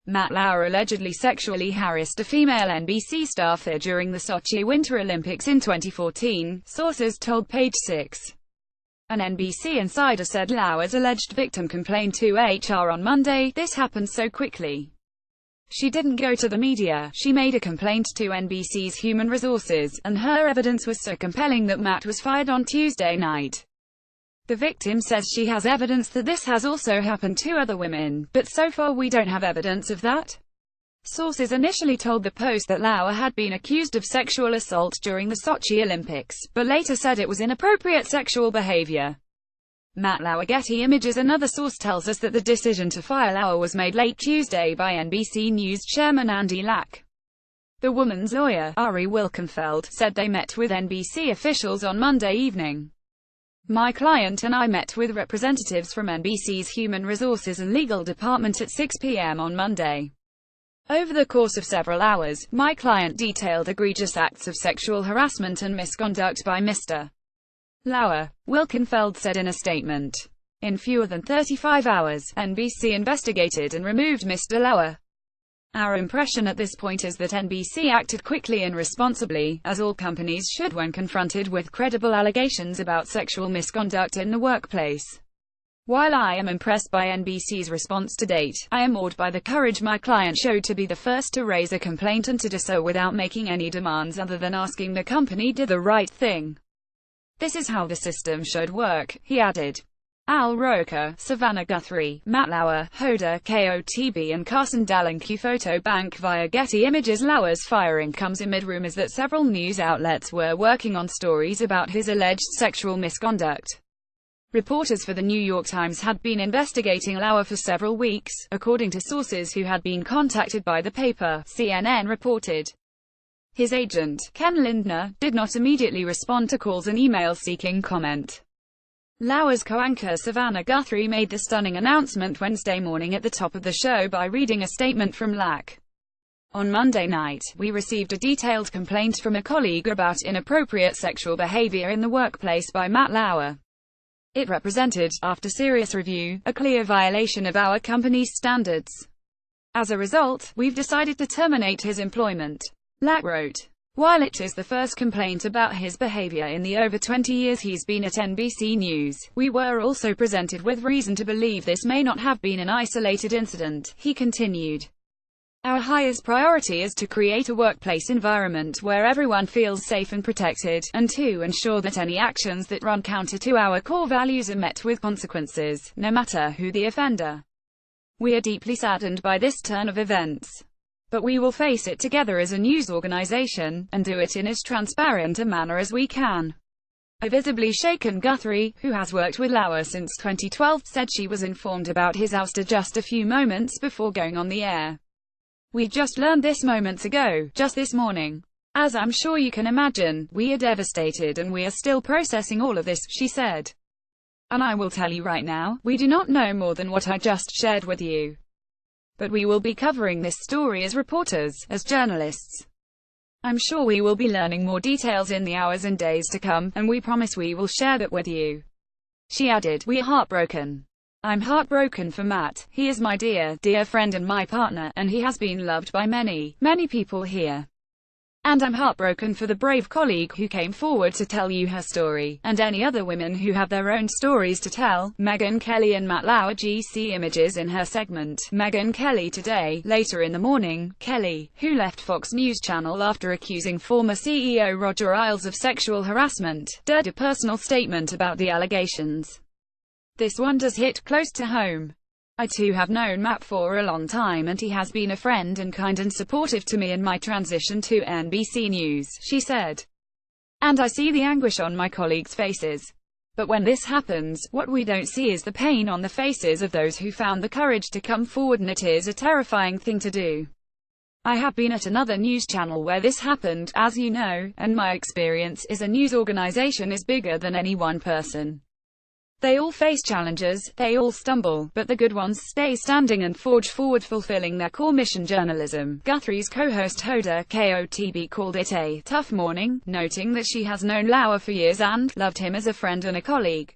Matt Lauer allegedly sexually harassed a female NBC staffer during the Sochi Winter Olympics in 2014, sources told Page Six. An NBC insider said Lauer's alleged victim complained to HR on Monday. "This happened so quickly. She didn't go to the media. She made a complaint to NBC's Human Resources, and her evidence was so compelling that Matt was fired on Tuesday night." The victim says she has evidence that this has also happened to other women, but so far we don't have evidence of that. Sources initially told the Post that Lauer had been accused of sexual assault during the Sochi Olympics, but later said it was inappropriate sexual behavior. Matt Lauer. Getty Images. Another source tells us that the decision to fire Lauer was made late Tuesday by NBC News chairman Andy Lack. The woman's lawyer, Ari Wilkenfeld, said they met with NBC officials on Monday evening. "My client and I met with representatives from NBC's Human Resources and Legal Department at 6 p.m. on Monday. Over the course of several hours, my client detailed egregious acts of sexual harassment and misconduct by Mr. Lauer," Wilkenfeld said in a statement. In fewer than 35 hours, NBC investigated and removed Mr. Lauer. "Our impression at this point is that NBC acted quickly and responsibly, as all companies should when confronted with credible allegations about sexual misconduct in the workplace. While I am impressed by NBC's response to date, I am awed by the courage my client showed to be the first to raise a complaint and to do so without making any demands other than asking the company did the right thing. This is how the system should work," he added. Al Roker, Savannah Guthrie, Matt Lauer, Hoda Kotb and Carson Dalanque photo bank via Getty Images. Lauer's firing comes amid rumors that several news outlets were working on stories about his alleged sexual misconduct. Reporters for the New York Times had been investigating Lauer for several weeks, according to sources who had been contacted by the paper, CNN reported. His agent, Ken Lindner, did not immediately respond to calls and emails seeking comment. Lauer's co-anchor Savannah Guthrie made the stunning announcement Wednesday morning at the top of the show by reading a statement from Lack. "On Monday night, we received a detailed complaint from a colleague about inappropriate sexual behavior in the workplace by Matt Lauer. It represented, after serious review, a clear violation of our company's standards. As a result, we've decided to terminate his employment," Lack wrote. While it is the first complaint about his behavior in the over 20 years he's been at NBC News, we were also presented with reason to believe this may not have been an isolated incident, he continued. "Our highest priority is to create a workplace environment where everyone feels safe and protected, and to ensure that any actions that run counter to our core values are met with consequences, no matter who the offender. We are deeply saddened by this turn of events. But we will face it together as a news organization, and do it in as transparent a manner as we can." A visibly shaken Guthrie, who has worked with Lauer since 2012, said she was informed about his ouster just a few moments before going on the air. "We just learned this moments ago, just this morning. As I'm sure you can imagine, we are devastated and we are still processing all of this," she said. "And I will tell you right now, we do not know more than what I just shared with you. But we will be covering this story as reporters, as journalists. I'm sure we will be learning more details in the hours and days to come, and we promise we will share that with you." She added, "We are heartbroken. I'm heartbroken for Matt. He is my dear, dear friend and my partner, and he has been loved by many, many people here. And I'm heartbroken for the brave colleague who came forward to tell you her story, and any other women who have their own stories to tell." Megyn Kelly and Matt Lauer. GC Images. In her segment, Megyn Kelly Today, later in the morning, Kelly, who left Fox News Channel after accusing former CEO Roger Ailes of sexual harassment, dared a personal statement about the allegations. "This one does hit close to home. I too have known Matt for a long time and he has been a friend and kind and supportive to me in my transition to NBC News," she said. "And I see the anguish on my colleagues' faces. But when this happens, what we don't see is the pain on the faces of those who found the courage to come forward, and it is a terrifying thing to do. I have been at another news channel where this happened, as you know, and my experience is a news organization is bigger than any one person. They all face challenges, they all stumble, but the good ones stay standing and forge forward fulfilling their core mission: journalism." Guthrie's co-host Hoda Kotb called it a tough morning, noting that she has known Lauer for years and loved him as a friend and a colleague.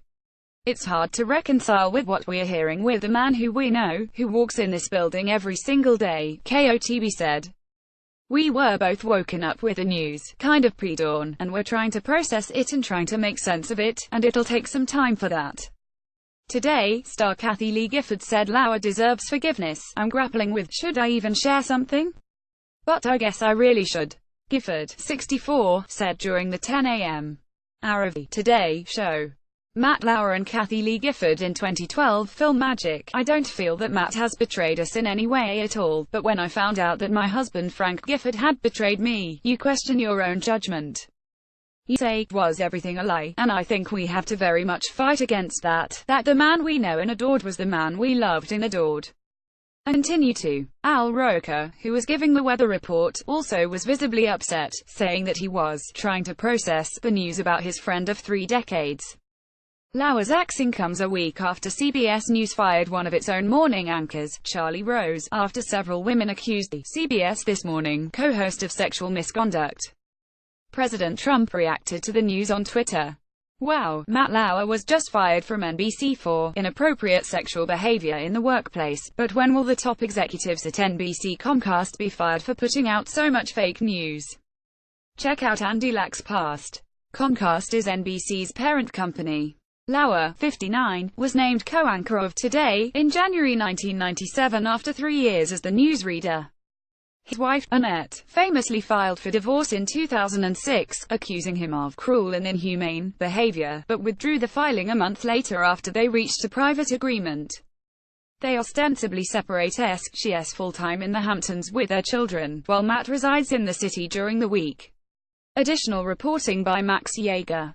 It's hard to reconcile with what we're hearing with the man who we know, who walks in this building every single day," Kotb said. "We were both woken up with the news, kind of pre-dawn, and we're trying to process it and trying to make sense of it, and it'll take some time for that." Today, star Kathie Lee Gifford said Lauer deserves forgiveness. "I'm grappling with, should I even share something? But I guess I really should." Gifford, 64, said during the 10 a.m. hour of the Today show. Matt Lauer and Kathie Lee Gifford in 2012 film Magic. "I don't feel that Matt has betrayed us in any way at all, but when I found out that my husband Frank Gifford had betrayed me, you question your own judgment. You say, was everything a lie? And I think we have to very much fight against that, that the man we know and adored was the man we loved and adored." And continue to. Al Roker, who was giving the weather report, also was visibly upset, saying that he was trying to process the news about his friend of 3 decades. Lauer's axing comes a week after CBS News fired one of its own morning anchors, Charlie Rose, after several women accused the CBS This Morning co-host of sexual misconduct. President Trump reacted to the news on Twitter. "Wow, Matt Lauer was just fired from NBC for inappropriate sexual behavior in the workplace, but when will the top executives at NBC Comcast be fired for putting out so much fake news? Check out Andy Lack's past." Comcast is NBC's parent company. Lauer, 59, was named co-anchor of Today in January 1997 after 3 years as the newsreader. His wife, Annette, famously filed for divorce in 2006, accusing him of cruel and inhumane behavior, but withdrew the filing a month later after they reached a private agreement. They ostensibly separate she is full-time in the Hamptons with their children, while Matt resides in the city during the week. Additional reporting by Max Yeager.